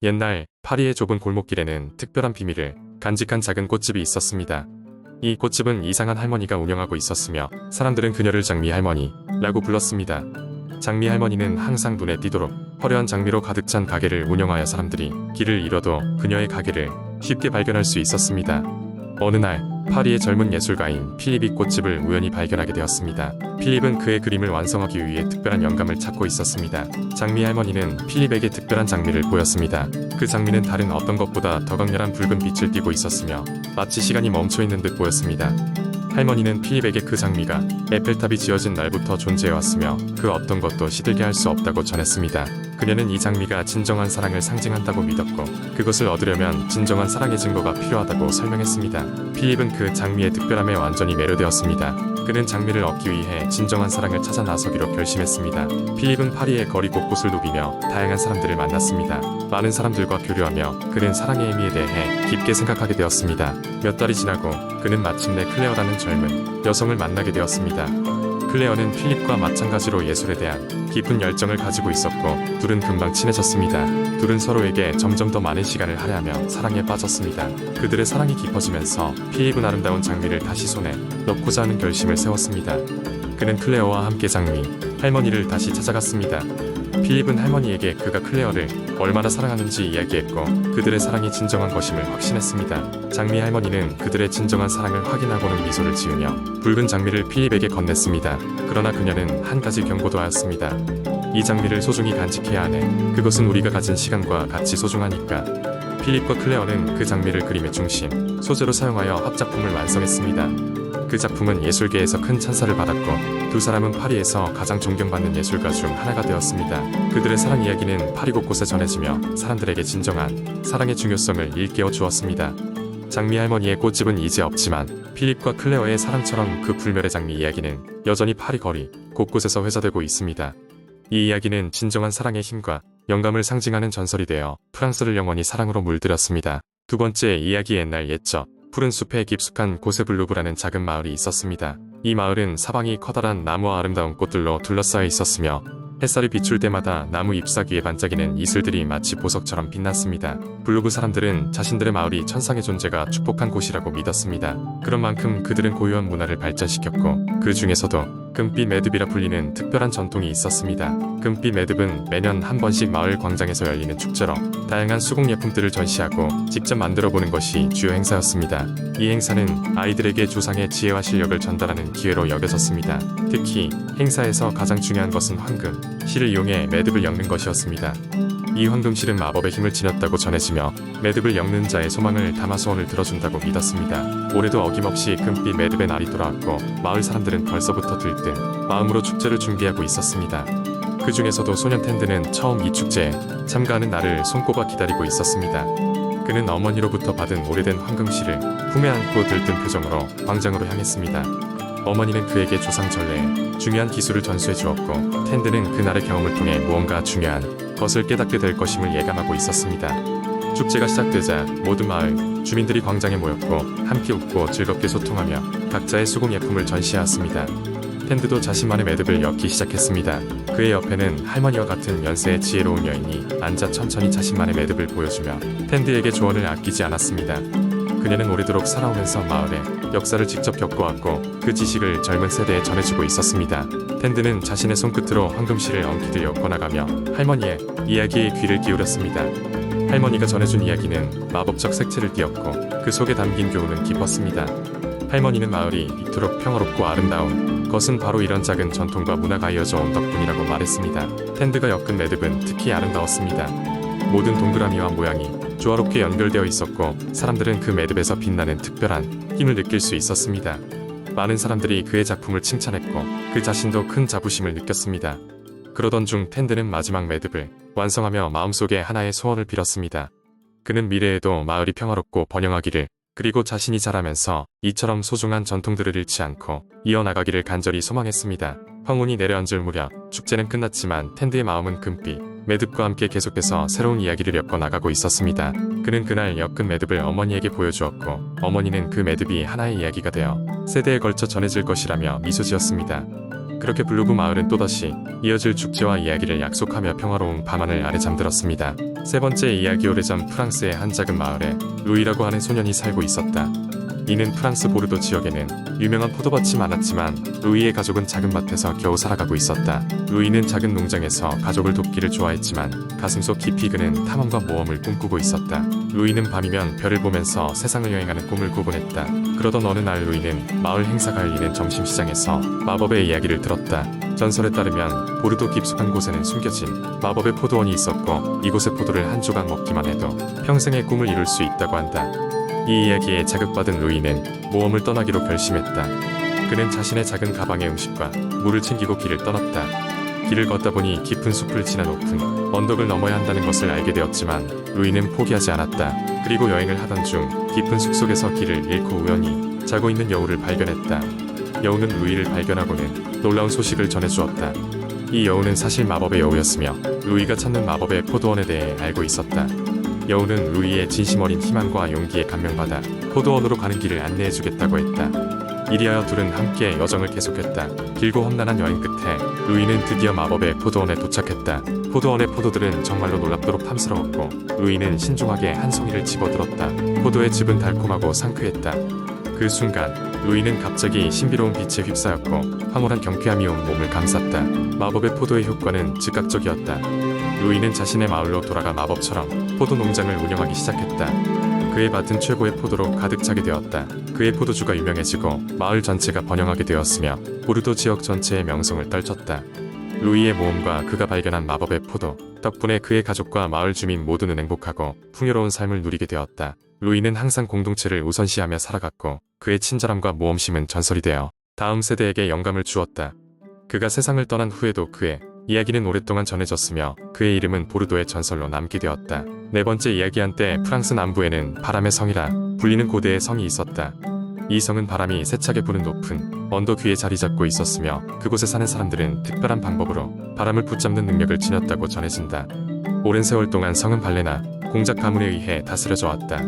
옛날 파리의 좁은 골목길에는 특별한 비밀을 간직한 작은 꽃집이 있었습니다. 이 꽃집은 이상한 할머니가 운영하고 있었으며 사람들은 그녀를 장미 할머니라고 불렀습니다. 장미 할머니는 항상 눈에 띄도록 화려한 장미로 가득 찬 가게를 운영하여 사람들이 길을 잃어도 그녀의 가게를 쉽게 발견할 수 있었습니다. 어느 날 파리의 젊은 예술가인 필립이 꽃집을 우연히 발견하게 되었습니다. 필립은 그의 그림을 완성하기 위해 특별한 영감을 찾고 있었습니다. 장미 할머니는 필립에게 특별한 장미를 보였습니다. 그 장미는 다른 어떤 것보다 더 강렬한 붉은 빛을 띠고 있었으며 마치 시간이 멈춰있는 듯 보였습니다. 할머니는 필립에게 그 장미가 에펠탑이 지어진 날부터 존재해왔으며 그 어떤 것도 시들게 할 수 없다고 전했습니다. 그녀는 이 장미가 진정한 사랑을 상징한다고 믿었고 그것을 얻으려면 진정한 사랑의 증거가 필요하다고 설명했습니다. 필립은 그 장미의 특별함에 완전히 매료되었습니다. 그는 장미를 얻기 위해 진정한 사랑을 찾아 나서기로 결심했습니다. 필립은 파리의 거리 곳곳을 누비며 다양한 사람들을 만났습니다. 많은 사람들과 교류하며 그는 사랑의 의미에 대해 깊게 생각하게 되었습니다. 몇 달이 지나고 그는 마침내 클레어라는 젊은 여성을 만나게 되었습니다. 클레어는 필립과 마찬가지로 예술에 대한 깊은 열정을 가지고 있었고 둘은 금방 친해졌습니다. 둘은 서로에게 점점 더 많은 시간을 할애하며 사랑에 빠졌습니다. 그들의 사랑이 깊어지면서 필립은 아름다운 장미를 다시 손에 넣고자 하는 결심을 세웠습니다. 그는 클레어와 함께 장미 할머니를 다시 찾아갔습니다. 필립은 할머니에게 그가 클레어를 얼마나 사랑하는지 이야기했고 그들의 사랑이 진정한 것임을 확신했습니다. 장미 할머니는 그들의 진정한 사랑을 확인하고는 미소를 지으며 붉은 장미를 필립에게 건넸습니다. 그러나 그녀는 한 가지 경고도 하였습니다. 이 장미를 소중히 간직해야 하네. 그것은 우리가 가진 시간과 같이 소중하니까. 필립과 클레어는 그 장미를 그림의 중심, 소재로 사용하여 합작품을 완성했습니다. 그 작품은 예술계에서 큰 찬사를 받았고 두 사람은 파리에서 가장 존경받는 예술가 중 하나가 되었습니다. 그들의 사랑 이야기는 파리 곳곳에 전해지며 사람들에게 진정한 사랑의 중요성을 일깨워 주었습니다. 장미 할머니의 꽃집은 이제 없지만 필립과 클레어의 사랑처럼 그 불멸의 장미 이야기는 여전히 파리 거리 곳곳에서 회자되고 있습니다. 이 이야기는 진정한 사랑의 힘과 영감을 상징하는 전설이 되어 프랑스를 영원히 사랑으로 물들였습니다. 두 번째 이야기 옛날 옛적 푸른 숲에 깊숙한 고세블루브라는 작은 마을이 있었습니다. 이 마을은 사방이 커다란 나무와 아름다운 꽃들로 둘러싸여 있었으며 햇살이 비출 때마다 나무 잎사귀 위에 반짝이는 이슬들이 마치 보석처럼 빛났습니다. 블루브 사람들은 자신들의 마을이 천상의 존재가 축복한 곳이라고 믿었습니다. 그런 만큼 그들은 고유한 문화를 발전시켰고 그 중에서도 금빛 매듭이라 불리는 특별한 전통이 있었습니다. 금빛 매듭은 매년 한 번씩 마을 광장에서 열리는 축제로 다양한 수공 예품들을 전시하고 직접 만들어보는 것이 주요 행사였습니다. 이 행사는 아이들에게 조상의 지혜와 실력을 전달하는 기회로 여겨졌습니다. 특히 행사에서 가장 중요한 것은 황금, 실을 이용해 매듭을 엮는 것이었습니다. 이 황금실은 마법의 힘을 지녔다고 전해지며 매듭을 엮는 자의 소망을 담아 소원을 들어준다고 믿었습니다. 올해도 어김없이 금빛 매듭의 날이 돌아왔고 마을 사람들은 벌써부터 들뜬 마음으로 축제를 준비하고 있었습니다. 그 중에서도 소년 텐드는 처음 이 축제에 참가하는 날을 손꼽아 기다리고 있었습니다. 그는 어머니로부터 받은 오래된 황금실을 품에 안고 들뜬 표정으로 광장으로 향했습니다. 어머니는 그에게 조상 전래에 중요한 기술을 전수해 주었고 텐드는 그날의 경험을 통해 무언가 중요한 것을 깨닫게 될 것임을 예감하고 있었습니다. 축제가 시작되자 모든 마을 주민들이 광장에 모였고 함께 웃고 즐겁게 소통하며 각자의 수공 예품을 전시하였습니다. 텐드도 자신만의 매듭을 엮기 시작했습니다. 그의 옆에는 할머니와 같은 연세의 지혜로운 여인이 앉아 천천히 자신만의 매듭을 보여주며 텐드에게 조언을 아끼지 않았습니다. 그녀는 오래도록 살아오면서 마을의 역사를 직접 겪어왔고 그 지식을 젊은 세대에 전해주고 있었습니다. 텐드는 자신의 손끝으로 황금실을 엉키들 엮어나가며 할머니의 이야기에 귀를 기울였습니다. 할머니가 전해준 이야기는 마법적 색채를 띠었고 그 속에 담긴 교훈은 깊었습니다. 할머니는 마을이 이토록 평화롭고 아름다운 것은 바로 이런 작은 전통과 문화가 이어져 온 덕분이라고 말했습니다. 텐드가 엮은 매듭은 특히 아름다웠습니다. 모든 동그라미와 모양이 조화롭게 연결되어 있었고 사람들은 그 매듭에서 빛나는 특별한 힘을 느낄 수 있었습니다. 많은 사람들이 그의 작품을 칭찬했고 그 자신도 큰 자부심을 느꼈습니다. 그러던 중 텐드는 마지막 매듭을 완성하며 마음속에 하나의 소원을 빌었습니다. 그는 미래에도 마을이 평화롭고 번영하기를 그리고 자신이 자라면서 이처럼 소중한 전통들을 잃지 않고 이어나가기를 간절히 소망했습니다. 황혼이 내려앉을 무렵 축제는 끝났지만 텐드의 마음은 금빛 매듭과 함께 계속해서 새로운 이야기를 엮어 나가고 있었습니다. 그는 그날 엮은 매듭을 어머니에게 보여주었고 어머니는 그 매듭이 하나의 이야기가 되어 세대에 걸쳐 전해질 것이라며 미소 지었습니다. 그렇게 블루브 마을은 또다시 이어질 축제와 이야기를 약속하며 평화로운 밤하늘 아래 잠들었습니다. 세 번째 이야기. 오래전 프랑스의 한 작은 마을에 루이라고 하는 소년이 살고 있었다. 이는 프랑스 보르도 지역에는 유명한 포도밭이 많았지만 루이의 가족은 작은 밭에서 겨우 살아가고 있었다. 루이는 작은 농장에서 가족을 돕기를 좋아했지만 가슴속 깊이 그는 탐험과 모험을 꿈꾸고 있었다. 루이는 밤이면 별을 보면서 세상을 여행하는 꿈을 꾸곤 했다. 그러던 어느 날 루이는 마을 행사가 열리는 점심시장에서 마법의 이야기를 들었다. 전설에 따르면 보르도 깊숙한 곳에는 숨겨진 마법의 포도원이 있었고 이곳의 포도를 한 조각 먹기만 해도 평생의 꿈을 이룰 수 있다고 한다. 이 이야기에 자극받은 루이는 모험을 떠나기로 결심했다. 그는 자신의 작은 가방에 음식과 물을 챙기고 길을 떠났다. 길을 걷다 보니 깊은 숲을 지나 높은 언덕을 넘어야 한다는 것을 알게 되었지만 루이는 포기하지 않았다. 그리고 여행을 하던 중 깊은 숲속에서 길을 잃고 우연히 자고 있는 여우를 발견했다. 여우는 루이를 발견하고는 놀라운 소식을 전해주었다. 이 여우는 사실 마법의 여우였으며 루이가 찾는 마법의 포도원에 대해 알고 있었다. 여우는 루이의 진심 어린 희망과 용기에 감명받아 포도원으로 가는 길을 안내해주겠다고 했다. 이리하여 둘은 함께 여정을 계속했다. 길고 험난한 여행 끝에 루이는 드디어 마법의 포도원에 도착했다. 포도원의 포도들은 정말로 놀랍도록 탐스러웠고 루이는 신중하게 한 송이를 집어들었다. 포도의 즙은 달콤하고 상쾌했다. 그 순간 루이는 갑자기 신비로운 빛에 휩싸였고 황홀한 경쾌함이 온 몸을 감쌌다. 마법의 포도의 효과는 즉각적이었다. 루이는 자신의 마을로 돌아가 마법처럼 포도 농장을 운영하기 시작했다. 그의 밭은 최고의 포도로 가득 차게 되었다. 그의 포도주가 유명해지고 마을 전체가 번영하게 되었으며 보르도 지역 전체의 명성을 떨쳤다. 루이의 모험과 그가 발견한 마법의 포도 덕분에 그의 가족과 마을 주민 모두는 행복하고 풍요로운 삶을 누리게 되었다. 루이는 항상 공동체를 우선시하며 살아갔고 그의 친절함과 모험심은 전설이 되어 다음 세대에게 영감을 주었다. 그가 세상을 떠난 후에도 그의 이야기는 오랫동안 전해졌으며 그의 이름은 보르도의 전설로 남게 되었다. 네 번째 이야기. 한때 프랑스 남부에는 바람의 성이라 불리는 고대의 성이 있었다. 이 성은 바람이 세차게 부는 높은 언덕 위에 자리 잡고 있었으며 그곳에 사는 사람들은 특별한 방법으로 바람을 붙잡는 능력을 지녔다고 전해진다. 오랜 세월 동안 성은 발레나 공작 가문에 의해 다스려져 왔다.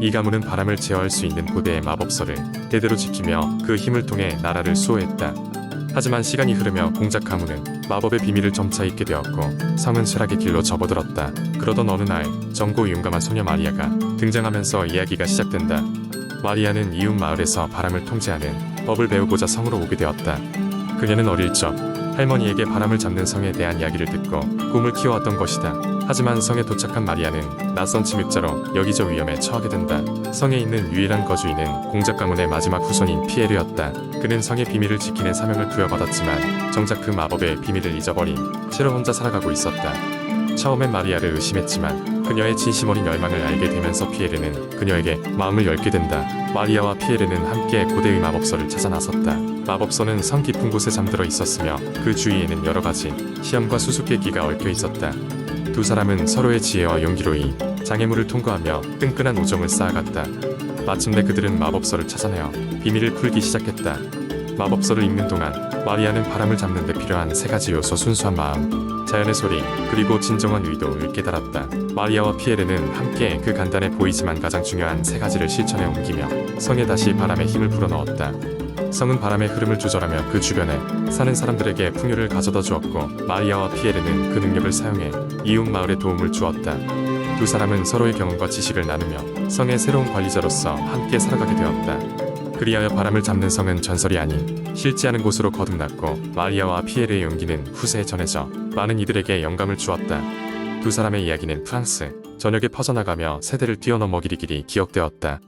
이 가문은 바람을 제어할 수 있는 고대의 마법서를 대대로 지키며 그 힘을 통해 나라를 수호했다. 하지만 시간이 흐르며 공작 가문은 마법의 비밀을 점차 잊게 되었고 성은 쇠락의 길로 접어들었다. 그러던 어느 날 정고 용감한 소녀 마리아가 등장하면서 이야기가 시작된다. 마리아는 이웃 마을에서 바람을 통제하는 법을 배우고자 성으로 오게 되었다. 그녀는 어릴 적 할머니에게 바람을 잡는 성에 대한 이야기를 듣고 꿈을 키워왔던 것이다. 하지만 성에 도착한 마리아는 낯선 침입자로 여기저 위험에 처하게 된다. 성에 있는 유일한 거주인은 공작 가문의 마지막 후손인 피에르였다. 그는 성의 비밀을 지키는 사명을 부여받았지만 정작 그 마법의 비밀을 잊어버린 채로 혼자 살아가고 있었다. 처음엔 마리아를 의심했지만 그녀의 진심 어린 열망을 알게 되면서 피에르는 그녀에게 마음을 열게 된다. 마리아와 피에르는 함께 고대의 마법서를 찾아 나섰다. 마법서는 성 깊은 곳에 잠들어 있었으며 그 주위에는 여러 가지 시험과 수수께끼가 얽혀 있었다. 두 사람은 서로의 지혜와 용기로 이 장애물을 통과하며 끈끈한 우정을 쌓아갔다. 마침내 그들은 마법서를 찾아내어 비밀을 풀기 시작했다. 마법서를 읽는 동안 마리아는 바람을 잡는 데 필요한 세 가지 요소: 순수한 마음, 자연의 소리, 그리고 진정한 의도를 깨달았다. 마리아와 피에르는 함께 그 간단해 보이지만 가장 중요한 세 가지를 실천에 옮기며 성에 다시 바람의 힘을 불어넣었다. 성은 바람의 흐름을 조절하며 그 주변에 사는 사람들에게 풍요를 가져다 주었고 마리아와 피에르는 그 능력을 사용해 이웃 마을에 도움을 주었다. 두 사람은 서로의 경험과 지식을 나누며 성의 새로운 관리자로서 함께 살아가게 되었다. 그리하여 바람을 잡는 성은 전설이 아닌 실제하는 곳으로 거듭났고 마리아와 피에르의 용기는 후세에 전해져 많은 이들에게 영감을 주었다. 두 사람의 이야기는 프랑스 전역에 퍼져나가며 세대를 뛰어넘어 길이 기억되었다.